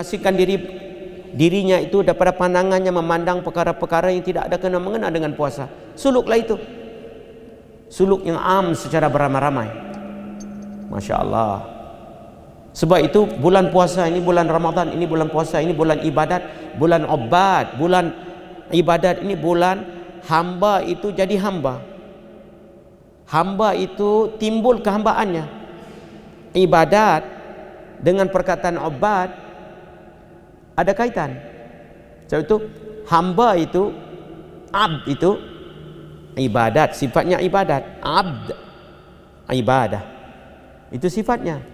mengasingkan dirinya itu daripada pandangannya memandang perkara-perkara yang tidak ada kena-mengena dengan puasa. Suluklah itu, suluk yang am secara beramai-ramai. Masya Allah. Sebab itu bulan puasa ini, bulan Ramadan ini, bulan puasa ini bulan ibadat, bulan obat, bulan ibadat ini bulan hamba itu jadi hamba. Hamba itu timbul kehambaannya. Ibadat dengan perkataan obat ada kaitan. Sebab itu hamba itu, abd itu ibadat, sifatnya ibadat. Abd ibadah, itu sifatnya.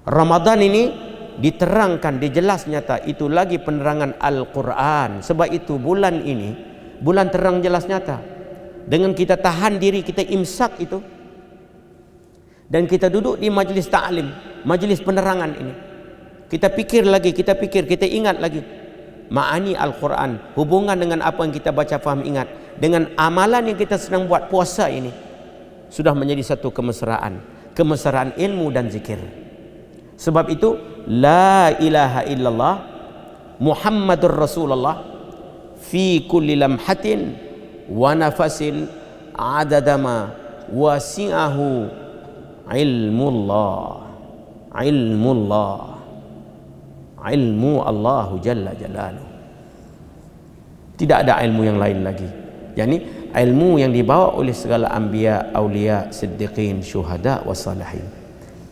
Ramadan ini diterangkan, dijelas nyata, itu lagi penerangan Al-Quran. Sebab itu bulan ini bulan terang jelas nyata. Dengan kita tahan diri, kita imsak itu, dan kita duduk di majlis ta'lim, majlis penerangan ini, kita pikir lagi, kita ingat lagi ma'ani Al-Quran, hubungan dengan apa yang kita baca, faham, ingat, dengan amalan yang kita sedang buat puasa ini, sudah menjadi satu kemesraan ilmu dan zikir. Sebab itu la ilaha illallah Muhammadur Rasulullah fi kulli lamhatin wa nafasin adadama wasi'ahu ilmu Allahu Jalla Jalaluh. Tidak ada ilmu yang lain lagi, yakni ilmu yang dibawa oleh segala anbiya, aulia, siddiqin, syuhada wa salihin.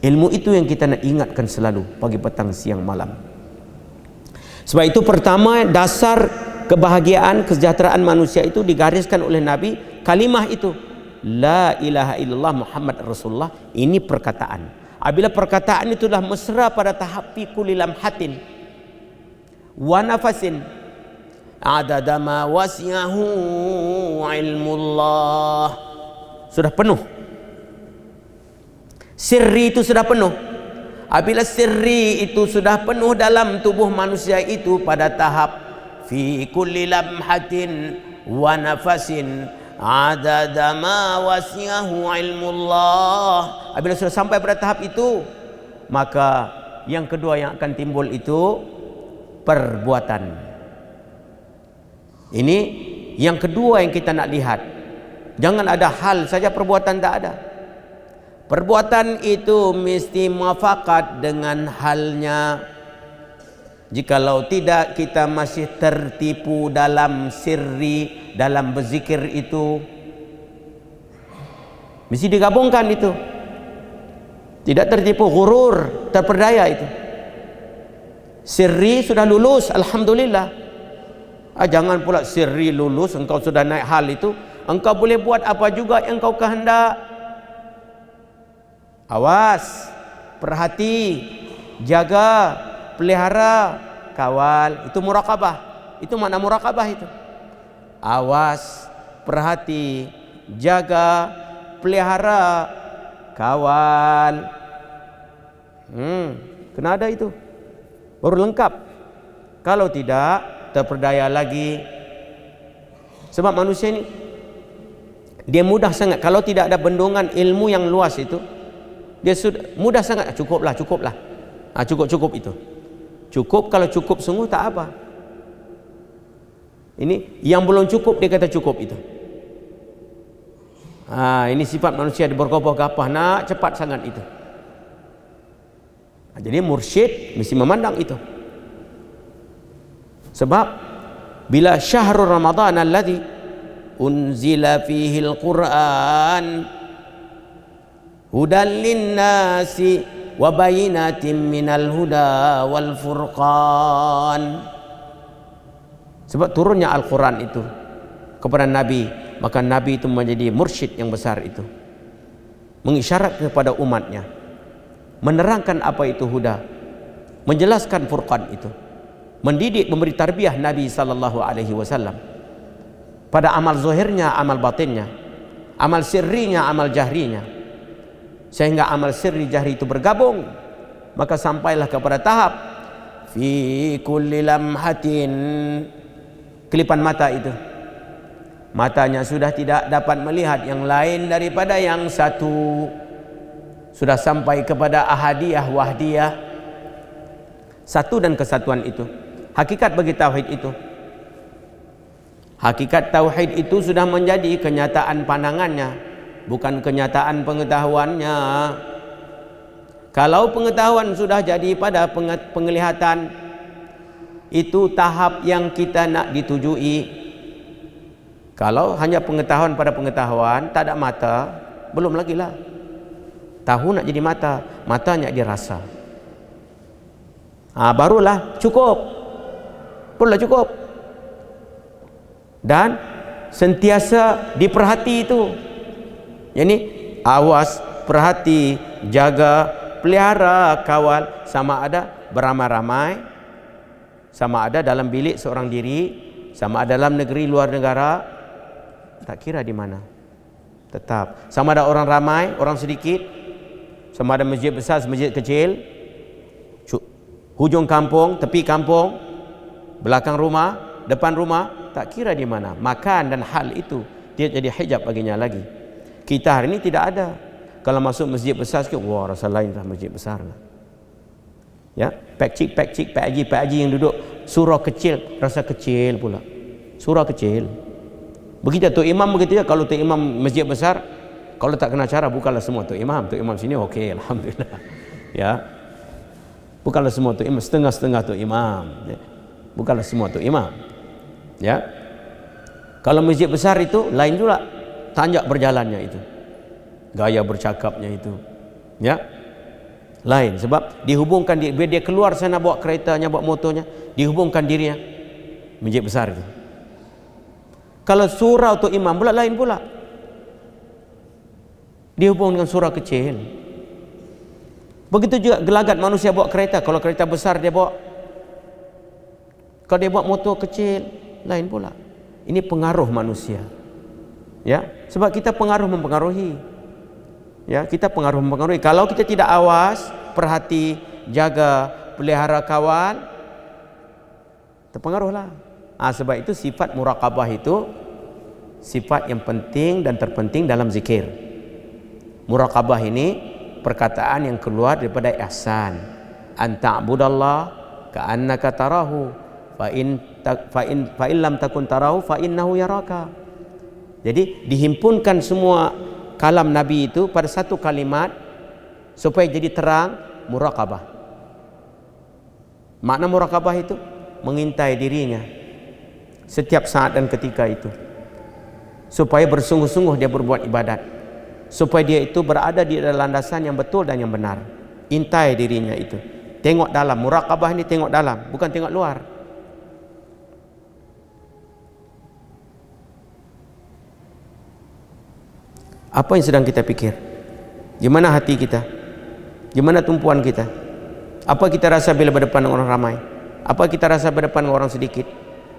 Ilmu itu yang kita nak ingatkan selalu, pagi, petang, siang, malam. Sebab itu pertama, dasar kebahagiaan, kesejahteraan manusia itu digariskan oleh Nabi, kalimah itu, la ilaha illallah Muhammad Rasulullah. Ini perkataan. Apabila perkataan itu dah mesra pada tahap fi kulli lamhatin wa nafasin adada ma wasi'ahu ilmullah, sudah penuh. Sirri itu sudah penuh. Apabila sirri itu sudah penuh dalam tubuh manusia itu pada tahap fi kulli lamhatin wa nafasin adada ma wasi'ahu ilmullah. Apabila sudah sampai pada tahap itu, maka yang kedua yang akan timbul itu perbuatan. Ini yang kedua yang kita nak lihat. Jangan ada hal saja perbuatan tak ada. Perbuatan itu mesti muafakat dengan halnya. Jikalau tidak, kita masih tertipu dalam sirri, dalam berzikir itu. Mesti digabungkan itu. Tidak tertipu, ghurur, terperdaya itu. Sirri sudah lulus, alhamdulillah. Jangan pula sirri lulus, engkau sudah naik hal itu, engkau boleh buat apa juga yang engkau kehendak. Awas, perhati, jaga, pelihara, kawal. Itu muraqabah. Itu makna muraqabah itu. Awas, perhati, jaga, pelihara, kawal. Kena ada itu, baru lengkap. Kalau tidak, terperdaya lagi. Sebab manusia ini dia mudah sangat, kalau tidak ada bendungan ilmu yang luas itu, dia sudah mudah sangat. Cukuplah. Cukup itu. Cukup, kalau cukup sungguh tak apa. Ini yang belum cukup dia kata cukup itu. Ini sifat manusia, dia bergopah-gapah, nak cepat sangat itu. Jadi mursyid mesti memandang itu. Sebab bila syahrul Ramadan alladhi unzila fihi al-Quran hudan linnasi wa bayinatin minal huda wal furqan. Sebab turunnya Al-Quran itu kepada Nabi, maka Nabi itu menjadi mursyid yang besar itu, mengisyarat kepada umatnya, menerangkan apa itu huda, menjelaskan furqan itu, mendidik, memberi tarbiyah Nabi SAW pada amal zahirnya, amal batinnya, amal sirrinya, amal jahrinya, sehingga amal sirri jahri itu bergabung, maka sampailah kepada tahap fi kulli lamhatin, kelipan mata itu, matanya sudah tidak dapat melihat yang lain daripada yang satu, sudah sampai kepada ahadiyah wahdiyah, Satu dan kesatuan itu. Hakikat bagi tauhid itu. Hakikat tauhid itu sudah menjadi kenyataan pandangannya, bukan kenyataan pengetahuannya. Kalau pengetahuan sudah jadi pada penglihatan, itu tahap yang kita nak ditujui. Kalau hanya pengetahuan pada pengetahuan, tak ada mata, belum lagi lah. Tahu nak jadi mata, mata nak dirasa. Barulah cukup. Barulah cukup. Dan sentiasa diperhati itu. Yang awas, perhati, jaga, pelihara, kawal, sama ada beramai-ramai, sama ada dalam bilik seorang diri, sama ada dalam negeri luar negara, tak kira di mana. Tetap sama ada orang ramai, orang sedikit, sama ada masjid besar, masjid kecil, hujung kampung, tepi kampung, belakang rumah, depan rumah, tak kira di mana. Makan dan hal itu dia jadi hijab baginya lagi. Kita hari ini tidak ada. Kalau masuk masjid besar sikit, wah rasa lain lah masjid besar lah. Ya, pak cik, pak haji yang duduk surau kecil, rasa kecil pula. Surau kecil. Begitu Tok Imam begitu ya. Kalau Tok Imam masjid besar, kalau tak kena cara bukanlah semua Tok Imam. Tok Imam sini okey, alhamdulillah. Ya. Bukanlah semua Tok Imam, setengah-setengah Tok Imam. Ya. Bukanlah semua Tok Imam. Ya. Kalau masjid besar itu lain juga. Tanjak berjalannya itu. Gaya bercakapnya itu. Ya. Lain sebab dihubungkan dia keluar sana bawa keretanya, bawa motornya, dihubungkan dirinya masjid besar itu. Kalau surau Tok Imam pula lain pula. Dihubung dengan surau kecil. Begitu juga gelagat manusia bawa kereta. Kalau kereta besar dia bawa, kalau dia bawa motor kecil, lain pula. Ini pengaruh manusia. Ya, sebab kita pengaruh mempengaruhi. Ya, kita pengaruh mempengaruhi. Kalau kita tidak awas, perhati, jaga, pelihara, kawal, terpengaruhlah. Sebab itu sifat muraqabah itu sifat yang penting dan terpenting dalam zikir. Muraqabah ini perkataan yang keluar daripada ihsan. An ta'budallah ka'annaka tarahu fa in lam takun tarahu fa innahu yaraka. Jadi dihimpunkan semua kalam Nabi itu pada satu kalimat supaya jadi terang muraqabah. Makna muraqabah itu mengintai dirinya setiap saat dan ketika itu, supaya bersungguh-sungguh dia berbuat ibadat, supaya dia itu berada di dalam landasan yang betul dan yang benar. Intai dirinya itu, tengok dalam. Muraqabah ini tengok dalam, bukan tengok luar. Apa yang sedang kita pikir? Gimana hati kita? Gimana tumpuan kita? Apa kita rasa bila berdepan dengan orang ramai? Apa kita rasa berdepan dengan orang sedikit?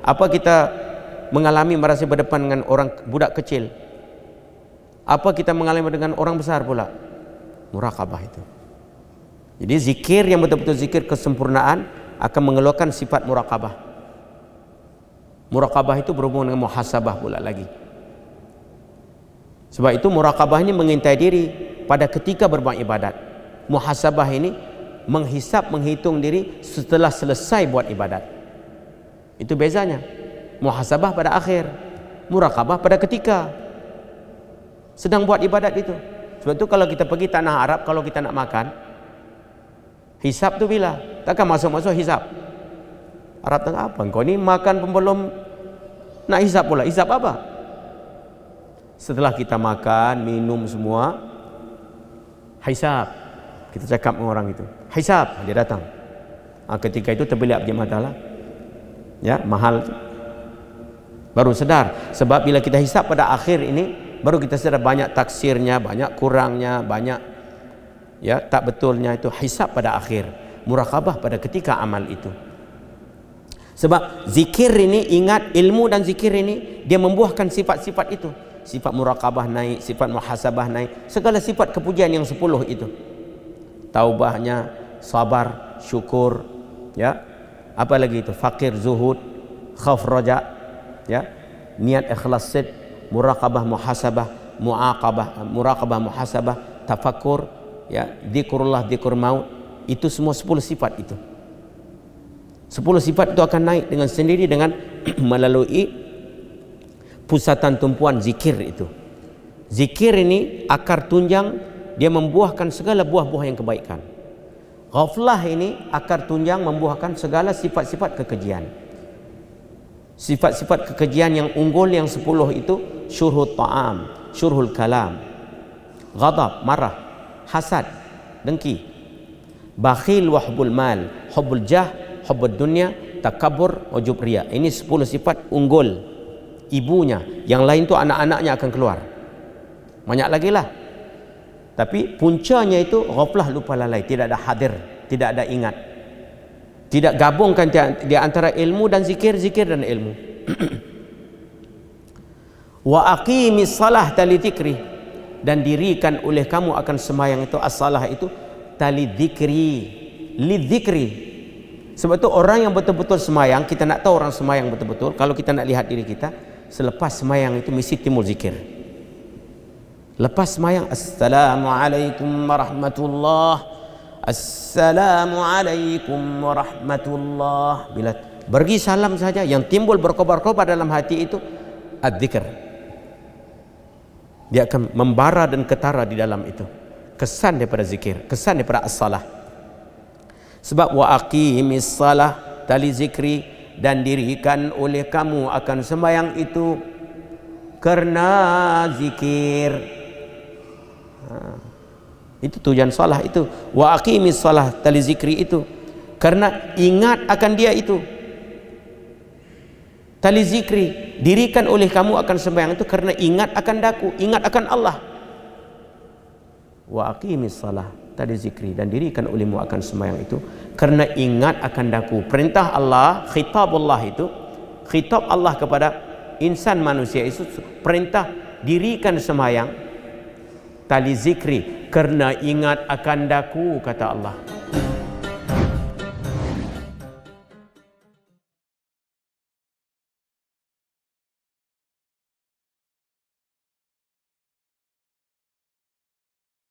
Apa kita mengalami merasa berdepan dengan orang budak kecil? Apa kita mengalami dengan orang besar pula? Muraqabah itu. Jadi zikir yang betul-betul zikir kesempurnaan akan mengeluarkan sifat muraqabah. Muraqabah itu berhubungan dengan muhasabah pula lagi. Sebab itu muraqabah ini mengintai diri pada ketika berbuat ibadat. Muhasabah ini menghisap, menghitung diri setelah selesai buat ibadat. Itu bezanya. Muhasabah pada akhir, muraqabah pada ketika sedang buat ibadat itu. Sebab itu kalau kita pergi tanah Arab, kalau kita nak makan, hisap tu bila? Takkan masuk-masuk hisap. Arab tak apa? Kau ni makan pun belum nak hisap pula. Hisap apa? Setelah kita makan, minum semua, hisap. Kita cakap dengan orang itu, hisap, dia datang. Ketika itu terbelit bagi matalah. Ya, mahal tu. Baru sedar. Sebab bila kita hisap pada akhir ini, baru kita sedar banyak taksirnya, banyak kurangnya, banyak ya tak betulnya. Itu hisap pada akhir. Muraqabah pada ketika amal itu. Sebab zikir ini, ingat, ilmu dan zikir ini dia membuahkan sifat-sifat itu. Sifat muraqabah naik, sifat muhasabah naik, segala sifat kepujian yang 10 itu. Taubahnya, sabar, syukur, ya. Apa lagi itu? Fakir, zuhud, khauf, raja, ya. Niat, ikhlas, sid, muraqabah, muhasabah, muaqabah, muraqabah, muhasabah, tafakkur, ya, zikrullah, zikr maut. Itu semua 10 sifat itu. 10 sifat itu akan naik dengan sendiri dengan melalui pusatan tumpuan zikir itu. Zikir ini akar tunjang, dia membuahkan segala buah-buah yang kebaikan. Ghaflah ini akar tunjang membuahkan segala sifat-sifat kekejian. Sifat-sifat kekejian yang unggul yang 10 itu syurhul ta'am, syurhul kalam, ghadab, marah, hasad, dengki, bakhil wa hubbul mal, hubbul jah, hubbud dunya, takabur, ujub riya. Ini 10 sifat unggul ibunya. Yang lain tu anak-anaknya akan keluar. Banyak lagi lah. Tapi puncanya itu ghaflah, lupa lalai, tidak ada hadir, tidak ada ingat. Tidak gabungkan di antara ilmu dan zikir, zikir dan ilmu. Wa aqimis salah tali dzikri, dan dirikan oleh kamu akan sembahyang itu, as-salah itu tali dzikri, li dzikri. Sebab itu orang yang betul-betul sembahyang, kita nak tahu orang sembahyang betul-betul, kalau kita nak lihat diri kita, selepas sembahyang itu mesti timbul zikir. Lepas sembahyang, assalamualaikum warahmatullah, assalamualaikum warahmatullah. Bila beri salam saja, yang timbul berkobar-kobar dalam hati itu adzikr. Dia akan membara dan ketara di dalam itu. Kesan daripada zikir, kesan daripada as-salah. Sebab wa aqimis salah tali zikri, dan dirikan oleh kamu akan sembahyang itu karena zikir. Itu tujuan salah itu. Wa aqimis salah tali zikri itu karena ingat akan dia itu. Tali zikri, dirikan oleh kamu akan sembahyang itu karena ingat akan daku, ingat akan Allah. Wa aqimis salah tali zikri, dan dirikan olehmu akan sembahyang itu karena ingat akan daku. Perintah Allah, khitabullah itu, khitab Allah kepada insan manusia itu, perintah dirikan sembahyang tali zikri karena ingat akan daku, kata Allah.